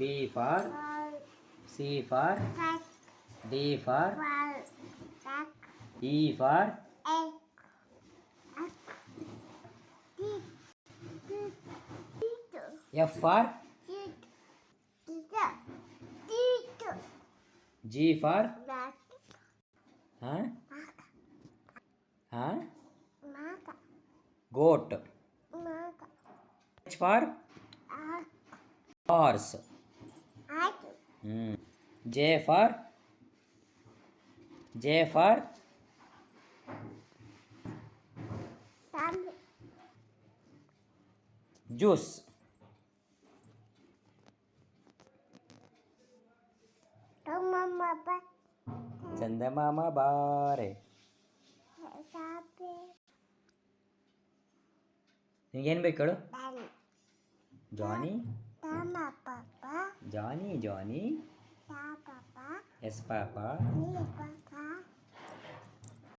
B for C for D for E for F for G for huh? Huh? Goat. H for horse. J for juice. ಚಂದಮಾಮ ಬಾರೆ. ನಿಂಗೇನು ಬೇಕು ಹೇಳು? ಜಾನಿ ಜಾನಿ ಜಾನಿ S ಪಾಪ